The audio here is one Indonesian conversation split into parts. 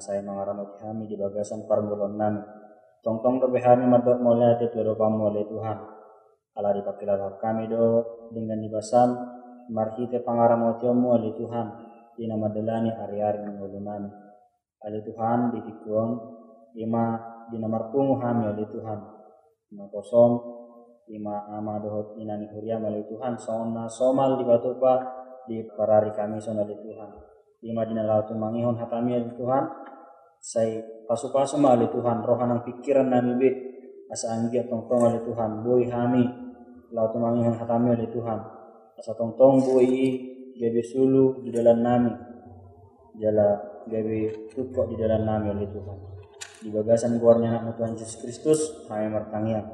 Saya mengaramati kami di bagasan parmulon nami. Tongtong do behami madot mulai ati tudo pamole Tuhan. Ala di pakilalap kami do dengan dibasan marhite pangaramati omu ali Tuhan. Dina madelani hari-hari mengulunami. Ali Tuhan di tikuon ima dina marpungu kami ali Tuhan. Ima kosong ima ama dohot inani huriam ali Tuhan. Sona somal di batupa di parari kami son ali Tuhan. Ima dina lautu mangihon hatami ali Tuhan. Saya pasu-pasu mali Tuhan rohanang pikiran nami be asa anggia tongtong ali Tuhan boy kami lautu mangihon hatami ali Tuhan asa tongtong boy gabe sulu di dalam nami jala gabe tukok di dalam nami ali Tuhan di bagasan guarnya anak Tuhan Yesus Kristus kami martangian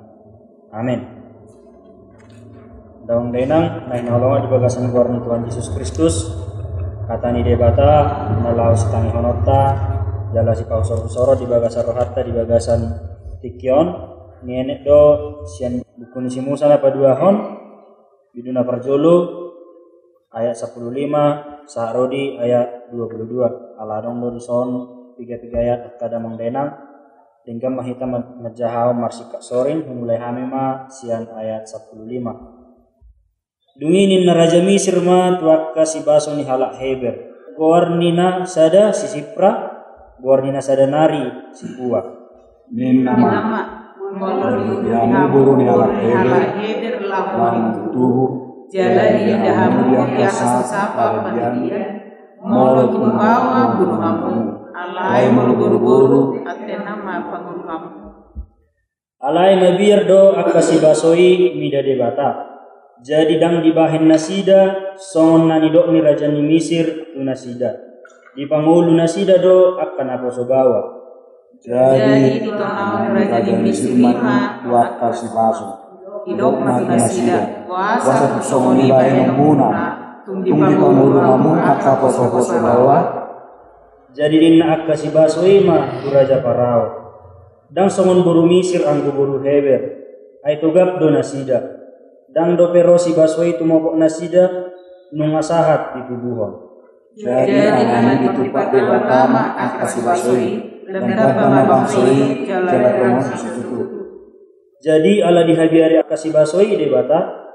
amin. Daung denang naik nolongan di bagasan guarnya Tuhan Yesus Kristus katani debata nalau sitangi honota jala si pausoro di bagasan rohatta di bagasan tikion ngenek do sian bukun si Musa apa dua hon biduna parjolo ayat 15 Sahrodi ayat 22 aladong do son 3 ayat kadamang denang tingkam mahita majahau marsika sorin mulai hamima sian ayat 15 dunginin naraja Misir ma tuakka si baso ni halak heber gornina sada si Sipra Guarnina sadanari si kuat. Nina nama yang buru ni alat heber lawan tubuh jalani dahamu ya sapa dia molo kumbawa buru kamu alai molo buru atena ma pangun kamu alai nabir do akasi basoi mida debata jadi dang dibahen nasida songon nani do ni raja ni Misir tu nasida di pangulu nasida do akan apa sobawa jadi di tonau raja di Misir ma wakta si baso hidup mati nasida kuasa kusongoni bayan muna tunggi pangulu namun akka poso bawa jadi dinna akka si baso ima tu raja Parao dang songon buru Misir anggu buru heber ay tugap do nasida dang do pero si baso itu mopok nasida nungasahat di tubuhon jadi anak itu pada pertama akas basoi dan dapat bangsoi jalan susu. Jadi ala dihabiari akasi basoi debata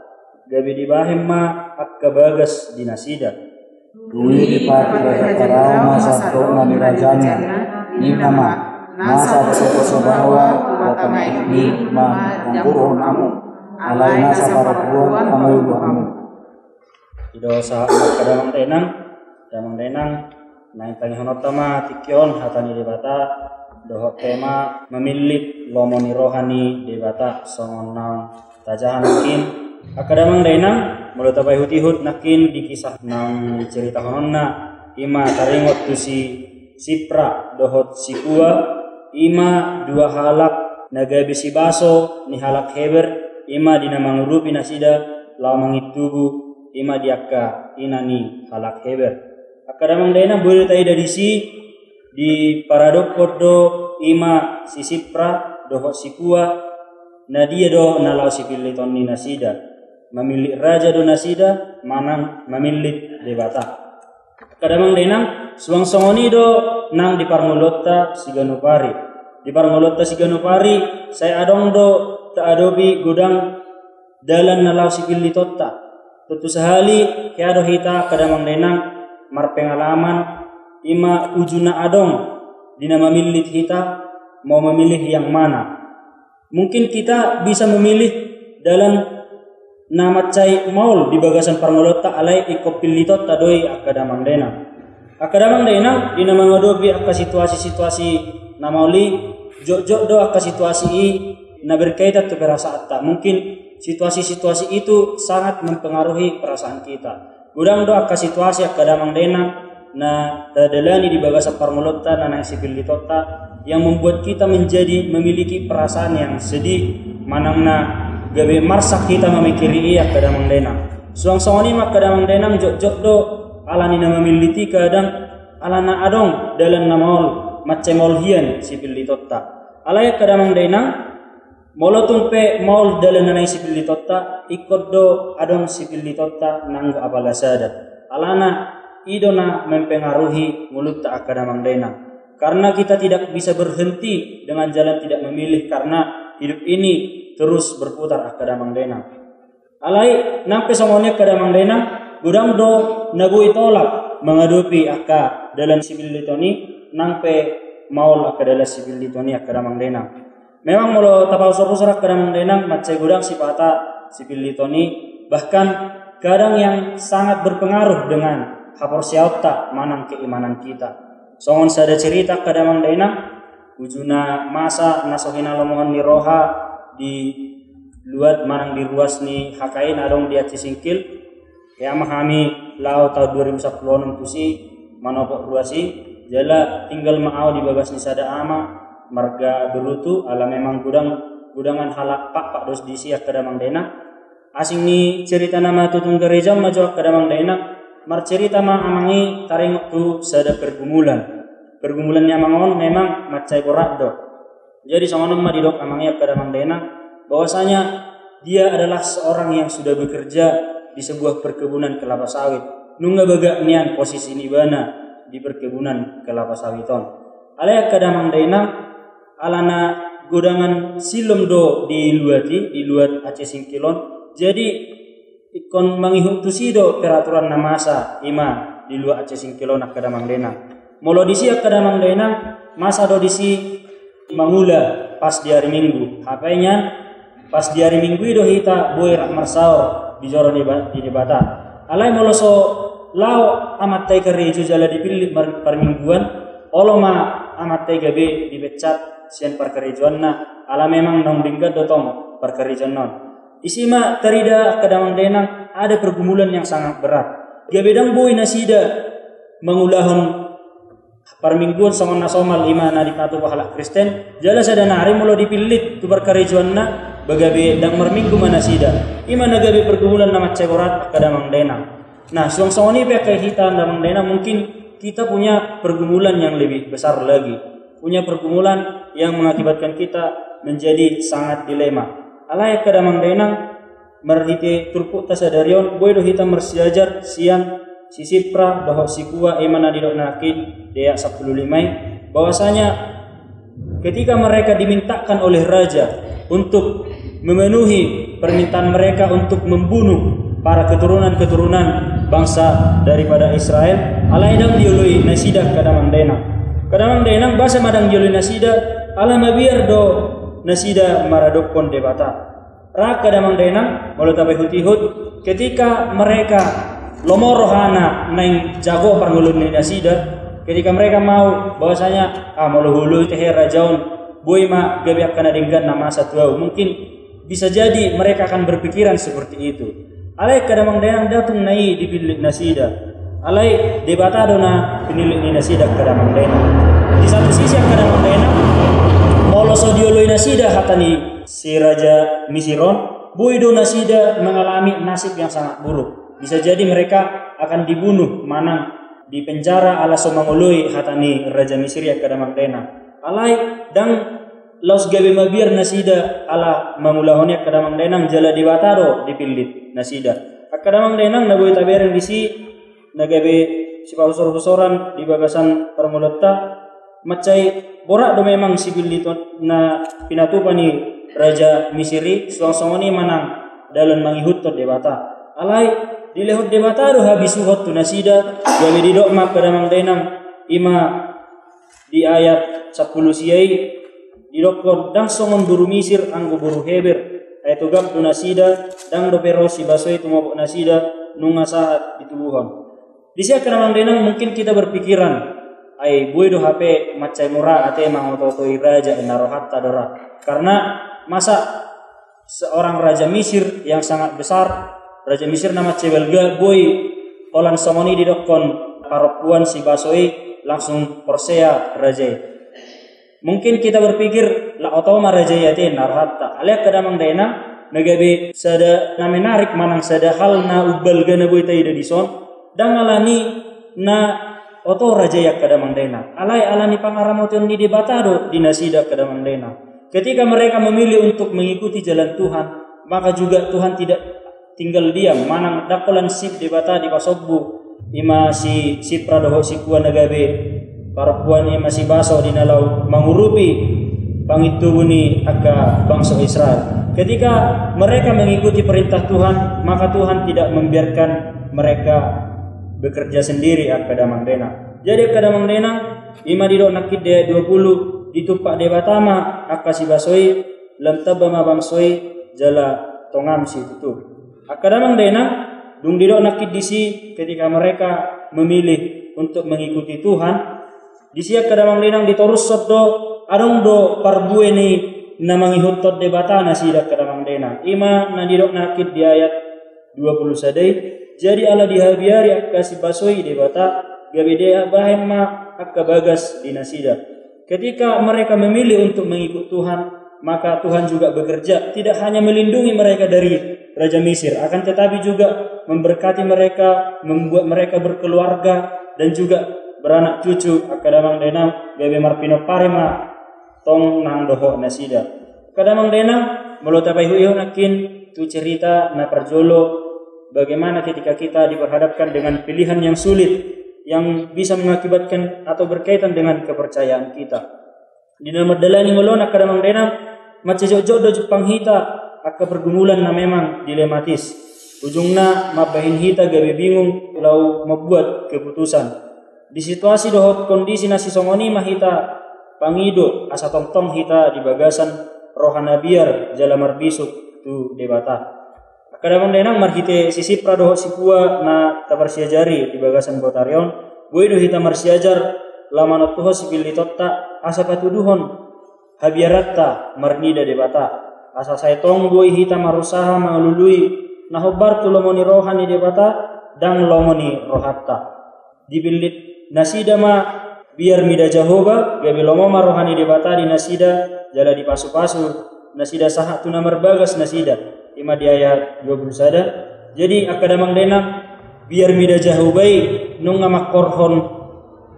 gabi dibahem ma akka bagas dinasida. Dui dipati baga Parao masa tona mirajanya ni nama masa poso bawa watama ini ma nguru namu alai nasa para puan pangulu namu. Ido sahabat kadang tenang damang denang naik tangi honotama tikion hatani debata dohot tema memilit lomoni rohani debata songon nang tajahan nakin akadamang denang mulut tabai hutihut nakin dikisah nang cerita hononna ima taringot tu si Sipra dohot si Kua ima dua halak nagabi si baso ni halak heber ima dinamangrupi nasida lamangit tubuh ima diakka inani halak heber akadamang dena boleh tahu dari si di paradokot do ima si Sipra dohot si Kua nadia do nalau si piliton ni nasida memilih raja do nasida manang memilih debata akadamang denang suang songoni do nang di parmolotta si Ganupari di parmolotta si Ganupari saya adong do ta adobi gudang dalan nalau si pilitotta tentu sehali keado hita kadamang denang marpengalaman ima ujuna adong dina memilih hita mau memilih yang mana. Mungkin kita bisa memilih dalam nama cai maul di bagasan parmolota alai ikopilitot tadoi akadamang denang. Akadamang denang dina mengadobi akka situasi-situasi namauli jok-jok do akka situasi i na berkaitan tu perasaan ta. Mungkin situasi-situasi itu sangat mempengaruhi perasaan kita. Gudang do akka situasi akadamang denang na tadalani di bagasan parmolota na naisipilitota yang membuat kita menjadi memiliki perasaan yang sedih manangna gabe marsak kita memikiri iya kadamang denang. Suang-suangani mak kadamang denang jok-jok do alani na memiliti kadang alana adong dalam namaol macemol hian sipilitota. Alaya kadamang denang molotung pe maul dalam nanai sipilitota ikut do adong sipilitota nanggo abalasada. Alana idona mempengaruhi mulut tak kadamang denang. Karena kita tidak bisa berhenti dengan jalan tidak memilih karena hidup ini terus berputar akadamang denang. Alai nampe semuanya akadamang denang gudang do nagui tolak mengadupi akka dalam sibilitoni nampe maul akka dalam sibilitoni akadamang denang. Memang molo tapau sorusur akadamang denang macai gudang sipata sibilitoni bahkan kadang yang sangat berpengaruh dengan hapor siauta manang keimanan kita. Songon sada cerita kadamang denang ujuna masa nasohina lomongan ni roha di luat manang di ruas ni hakain adong dia cisingkil ya mahami lau tahun 2010 tusi manopok ruasi jala tinggal maau di bagas ni sada ama marga berutu ala memang gudangan halak pak dos disi kadamang denang asing ni cerita nama tutung gereja majo kadamang denang mar cerita ma amangi tarengok tu sada pergumulannya mangon memang macai borat do. Jadi songonom ma didok amangi kadamang denang bahwasanya dia adalah seorang yang sudah bekerja di sebuah perkebunan kelapa sawit. Nungga baga nian posisi nibana di perkebunan kelapa sawiton. Alaya kadamang denang alana godangan silem do di luat Aceh Singkilon. Jadi ikon mangihuk tu sido peraturan namasa ima di luar Aceh Singkilon akadamang denang. Molo disi akadamang denang masa do disi mangula pas di hari Minggu. Hapainya pas di hari Minggu do hita boy rak marsaur di joro di debata. Alai molo so lao amat tai gereja jala dipilih par mingguan olo ma amat tai gabe dibecat sian par gerejuan na ala memang nong dinggat dotong par gerejuan non. Isima terida kadamang denang ada pergumulan yang sangat berat. Gabedang boy nasida mengulahon parmingguan sama nasomal lima nadi katu pahala Kristen jala sada nari mulo dipilit tu berkarejuan na bagabe dang marminggu manasida ima nagabe pergumulan nama cegorat kadamang denang. Nah suang-suang ini pakai hitam damang denang mungkin kita punya pergumulan yang lebih besar lagi, punya pergumulan yang mengakibatkan kita menjadi sangat dilema. Alai kadamang denang merhite turpuk tasadarion boy do hitam mersiajar siang sisipra doho sikua emana didok nakin deyak 15 bahwasanya ketika mereka dimintakan oleh raja untuk memenuhi permintaan mereka untuk membunuh para keturunan bangsa daripada Israel alai dang diului nasida kadamang denang bahasa madang diului nasida ala mabiar do nasida maradokon debata ra kadamang denang molo tabai hutihut ketika mereka lomorohana naing jago parngulun ni nasida ketika mereka mau bahwasanya molo hulu teh rajaun boy ma gabe akan adenggan nama satu mungkin bisa jadi mereka akan berpikiran seperti itu. Alai kadamang denang datung nai dipilih nasida alai debata dona pinilik ni nasida kadamang denang di satu sisi kadamang denang molo sodioloi nasida hatani si raja Misiron boido nasida mengalami nasib yang sangat buruk. Bisa jadi mereka akan dibunuh manang di penjara ala somangoloi hatani raja Misir kadamang denang alai dang laus gabe mabiar nasida ala mamulahonya kadamang denang jala dibataro dipilit nasida kadamang denang nagoi tabereng disi nagabe sipau-soran di bagasan permulota macai borak do memang sibilito na pinatupani raja Misiri suang-suangani manang dalam mangihut to debata alai dilehot debatado habisuhot tu nasida gawe di dokma kadamang denang ima di ayat 10 siai di dokon dang songon buru misir anggo buru heber ayat gab tu nasida dang do perosi basoi tu mabuk nasida nunga saat ditubuhon. Di sia kadamang denang mungkin kita berpikiran ai boy do HP macai murah ate mang oto raja narohatta dora. Karena masa seorang raja Mesir yang sangat besar, raja Mesir nama Cebelga boy olan somoni didokon paropuan si basoi langsung Persea raja. Mungkin kita berpikir la otoma raja yate narhatta. Alek kadamang dena nagabe sada na menarik manang sada hal na ubal gana boy taida dison dan alani na oto raja yak kadamang dena. Alai alani pangaramotion di debatado di nasida kadamang dena. Ketika mereka memilih untuk mengikuti jalan Tuhan, maka juga Tuhan tidak tinggal diam. Manang dakolan sip debata di pasobbu ima si pradoho si kuan nagabe parapuan ima si baso di nalau mangurupi pangitubuni aga bangsa Israel. Ketika mereka mengikuti perintah Tuhan, maka Tuhan tidak membiarkan mereka bekerja sendiri kadamang dena. Jadi kadamang dena ima di nakid de 20 ditupak debatama akasi basoi lam tabama bangsoi jala tongam si tutup. Akadamang dena dung didok nakid disi ketika mereka memilih untuk mengikuti Tuhan disi akadamang denang ditorus soddo adong do parbueni namangi hutot debatana sida kadamang dena ima na didok nakid di ayat 20 sadai jadi ala dihabiari akasi basoi debata gabedea bahema akabagas dinasida. Ketika mereka memilih untuk mengikut Tuhan, maka Tuhan juga bekerja tidak hanya melindungi mereka dari Raja Mesir, akan tetapi juga memberkati mereka, membuat mereka berkeluarga dan juga beranak cucu. Kadamang denang gabe marpino parema tong nang doho nasida. Kadamang denang melotapai huyo nakin tu cerita na parjolo bagaimana ketika kita diperhadapkan dengan pilihan yang sulit yang bisa mengakibatkan atau berkaitan dengan kepercayaan kita. Di dalam dalani ngolona kadamang denang macejojo do Jepang hita akka pergumulan na memang dilematis. Ujungna mabahin hita gabe bingung lau membuat keputusan. Di situasi dohot kondisi nasi songoni mahita pangido asa tong-tong hita di bagasan rohana biar jalamar bisuk tu debata. Kadamang denang marhite sisi pradoho sikua na tabarsiajari di bagasan botarion boido hita marsiajar lamanot tuho sipili totta asa patuduhon habiaratta marnida debata asa saitong boy hita marusaha mangalului nahobar tu lomoni rohani debata dang lomoni rohatta dibilit nasida ma biar mida jahoba gabe lomo rohani debata di nasida jala di pasu-pasu nasida saha tu namar bagas nasida ima di ayat 20 sada. Jadi akadamang denang biar mida jahubai nunga makorhon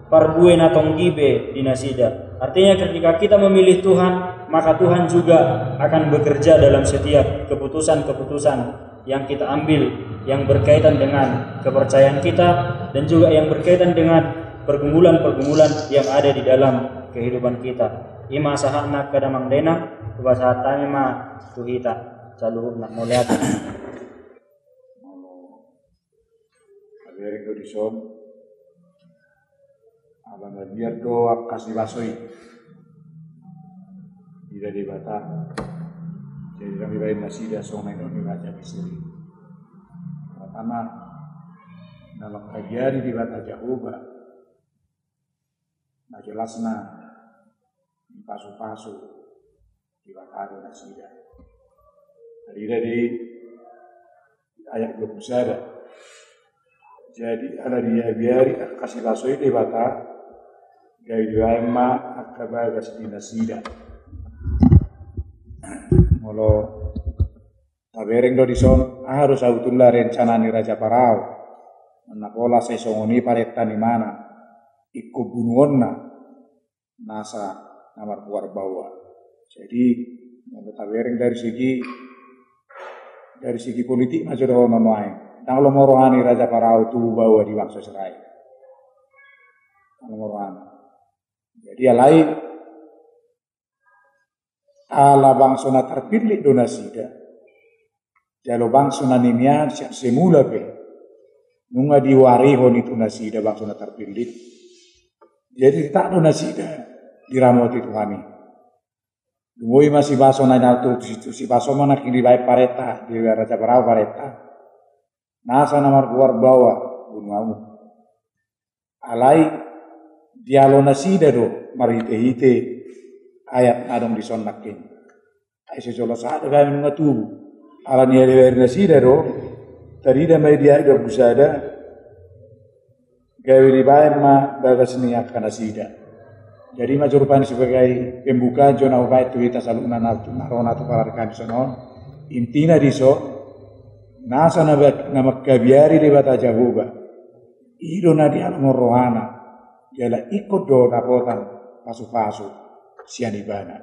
parbue natong gibe di nasida. Artinya ketika kita memilih Tuhan, maka Tuhan juga akan bekerja dalam setiap keputusan-keputusan yang kita ambil yang berkaitan dengan kepercayaan kita dan juga yang berkaitan dengan pergumulan-pergumulan yang ada di dalam kehidupan kita. Ima sahana kadamang denang bahasa ma tuhita. Selalu nak melihat. Dari Godison, abang biar doa kasih basoi. Tidak dibata. Jadi kami bayi nasida songai doni baca bisiri. Pertama dalam kajian di bata Jahoba, nah jelasna di pasu-pasu di bata nasida. Dari ayat 20 ada. Jadi ada dia biari kasih basoi debata gaya juaima akabagas dinasida. Molo tabereng do dison harus autulla rencana ni Raja Parao. Napola sesongoni paretta ni mana ikut bunuonna nasa namar puar bawah. Jadi molo tabereng dari segi politik masih ada nonoai. Nang lo morohani Raja Parao tu bawa di bangsa serai. Nang morohani. Jadi alai ala bangsa na terpilih donasida. Jalo bangsa na nimian siap semula pe nunga diwari hon itu nasida bangsa na terpilih. Jadi tak ada nasida diramoti Tuhani. Dungoi masih baso na natu si baso mana kini baik pareta di Raja Parau pareta. Nasa namar keluar bawah gunungamu. Alai dialo nasida do marite-hite ayat adong disonnakin. Ai sejolo saat kami mengatu. Ala ni hari nasida do tadi dah media do busada gawe libayan ma bagas ni akan nasida. Jadi majurupan sebagai pembuka zona upai tu kita saluna narona tu para rekan sonon intina diso nasa nama kabiari de bata jahuba ido na dia ngorohana jala ikut do dapotan pasu-pasu sianibana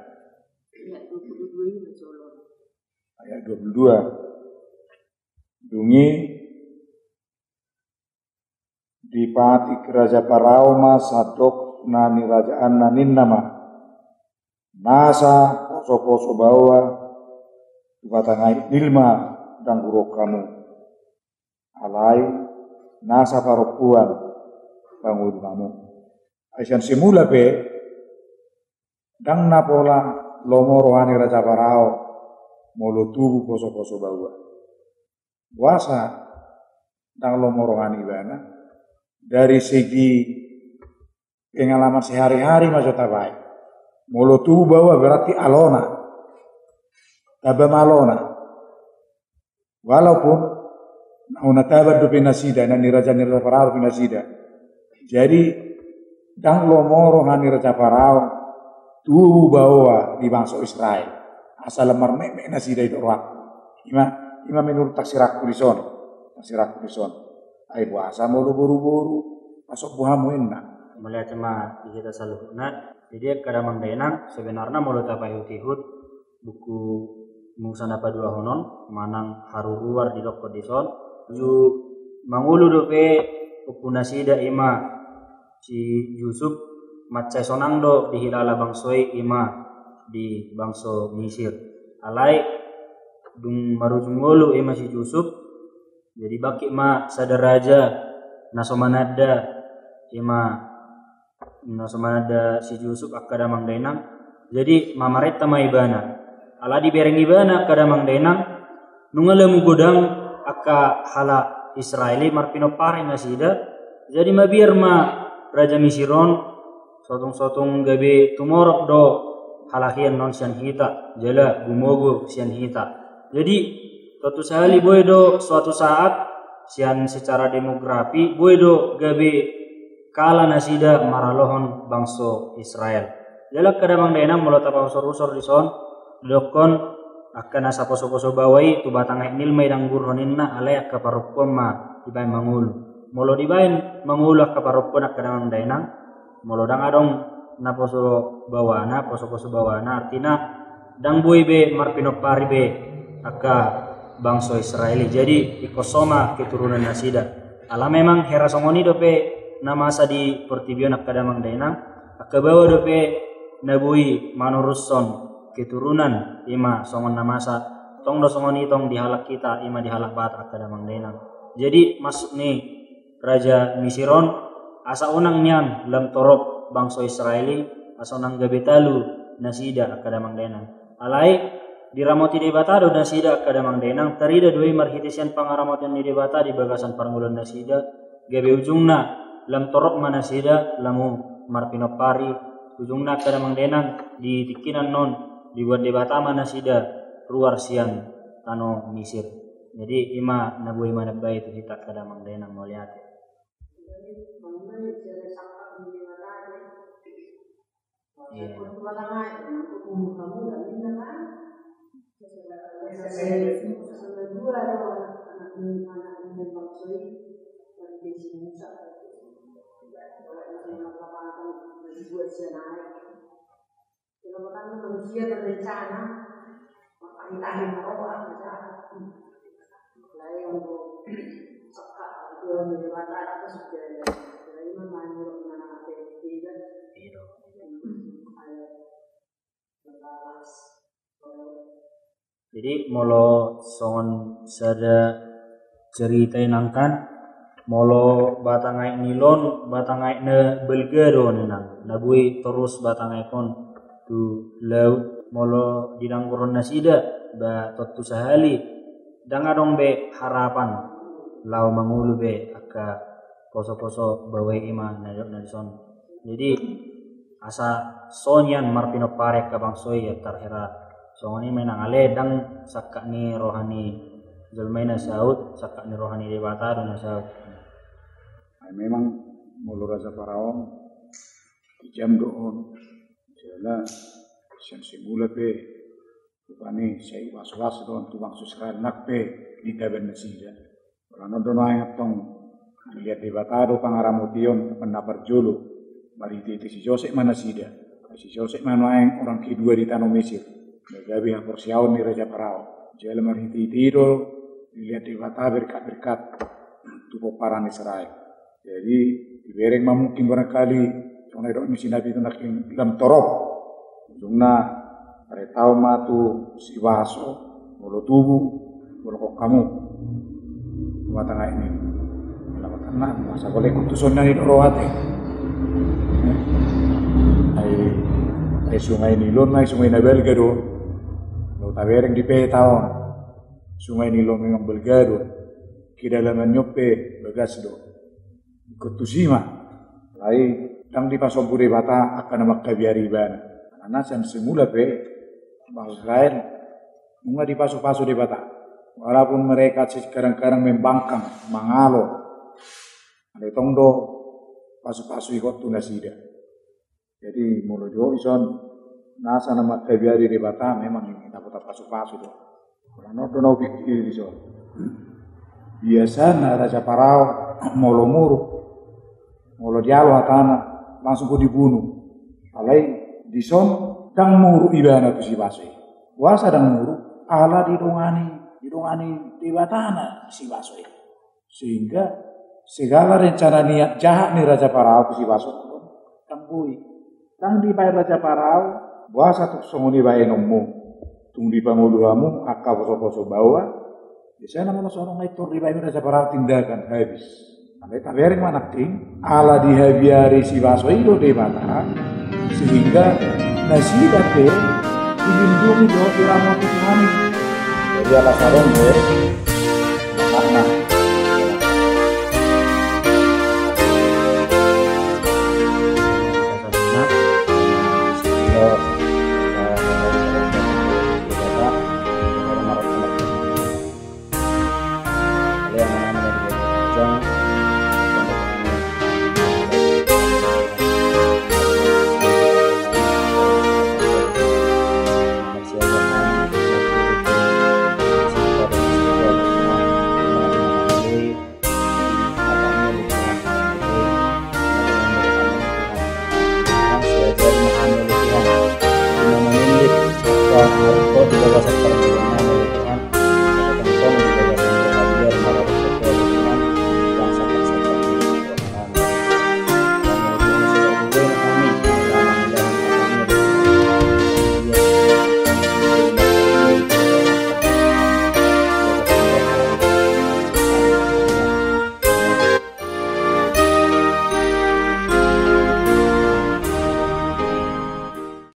ayat 22 dungi di pati Raja Parau sadok nani rajaan nanin nama nasa poso-poso bawa batangai ilma dan guru kamu alai nasa parokuan bangun kamu aisan semula pe dang napola lomo rohani Raja Parau molo tubuh poso-poso bawa wasa dang lomo rohani bana dari segi pengalaman sehari-hari maksudnya baik. Molo tubuh bawa berarti alona. Taba malona. Walaupun nauna tabar do pinasida dan Raja Parau pinasida. Jadi dang lomoro hani Raja Parau tubuh bawa di bangsa Israel. Asal lemar mek nasida itu roh. Ima menurut taksiraku dison. Taksiraku dison. Ai puasa molo buru-buru masuk buhamu enak. Melihat cema di kita saluhna jadi kadang mendenang sebenarnya mulut apa hut buku musana padua honon manang haruruar di lokot dison ju mangulu dope upunasida ima si Yusuf macai sonang do di hilala bangsoi ima di bangso Mesir alai dung marujungolu ima si Yusuf jadi baki ma sadaraja nasomanada ima nasomanada si Yusuf akada mangdainang jadi mamareta maibana ala di bereng ibana akada mangdainang nungalemu godang akka hala Israeli marpino pare nasida jadi mabiar ma Raja Misiron sotong-sotong gabe tumorok do halahian non sian hita jala gumogo sian hita jadi suatu sehali boy do suatu saat sian secara demografi boy do gabe kala nasida maralohon bangso Israel. Jalak kadamang daenang mulut apa usor-usor di son dokon akan asa poso-poso bawai tu batang nilmai dang gurhoninna alai akka parukkom ma dibain mangul. Molo dibain mangul akka parukkom akka kadamang daenang molo dang adong na poso bawana poso-poso bawana artina dang boy be marpinok pari be akka bangso Israeli. Jadi ikosoma keturunan nasida. Ala memang hera songoni dope nama asa di pertibion akadamang dainang akabawa dope nabui manurusson keturunan ima songon namasa tong do songoni tong dihalak kita ima dihalak bat akadamang dainang jadi masuk nih Raja Misiron asa unang nian lam torop bangso Israeli asa unang gabetalu nasida akadamang dainang alai diramoti debata do nasida akadamang dainang tarida doi marhitisian pangaramotan di debata di bagasan parmulan nasida gabe ujungna lam torok mana sida lamu marpinopari ujungna kada mangdenang di tikinan non dibuat debata mana sida ruar sian tano Mesir jadi ima nabu ima nabai itu kita kada mangdenang melihat buat naik. Kalau kan manusia berencana, maka ditahan orang berencana. Lain untuk sekat dua minggu mata atau sudah. Lain memang mana ada tidak. Jadi molo songon sada cerita nangkan molo batangai nilon batangai ne belgero nenang nagui terus batangai kon tu laut molo didangkuron nasida ba totu sahali danga dong be harapan lau mangulu be aka poso-poso bawe ima na son jadi asa sonyan marpino parek kabang soy ya tarhera songoni menang ale dang sakka ni rohani zulmaina saud sakka ni rohani debata dona saud. Memang mulu Raja Faraon jam doon sila siyan simula pe upani say was-was doon tubang susral nakpe di taban na sila wala doon ay atong lihat debatado pangaramution pendapat julu mariti si Joseph Manasida si Joseph Manoang orang kedua di tanah Mesir nagabi ang porsiawan ni Raja Faraon jala mariti dito lihat debatado berkat-berkat tupo paran Israel. Jadi dibereng mungkin barangkali soalnya dok misi nabi itu naking dalam torop ujungna tahu matu si waso mulu tubuh mulu kok kamu mata nggak ini kenapa karena masa boleh kutuson dari rohate ay sungai Nilon ay sungai Belgado lo tabereng di tahun sungai Nilon memang Belgado kedalaman nyope bagasdo Kutusima, lai tang di pasok budi bata akan magkabiariban. Anasan semula pe, bahwa Israel bunga di pasok di bata. Walaupun mereka sekarang-karang membangkang, mangalo, ada tongdo pasok ikut tunasida. Jadi mulu jo ison nasa nama kabiari di bata memang kita putar pasok itu. Kalau no pikir ison. Biasa na Raja Parao molo muru. Molo dialo hatana langsung ko dibunuh. Alai dison dang muru ibana tu si basoi. Wasa dang muru ala didongani di batana si basoi. Sehingga segala rencana niat jahat ni Raja Parao tu si basoi dang bui. Dang di bayar Raja Parao wasa tu songoni bae nommu. Tung di panguluamu akka poso-poso bawa. Di sana mana seorang itu di bayar Raja Parao tindakan habis. Mereka bereng manakting ala dihabiari si baso itu di mata sehingga nasibate dilindungi doa iramu Tuhan. Jadi ala sarong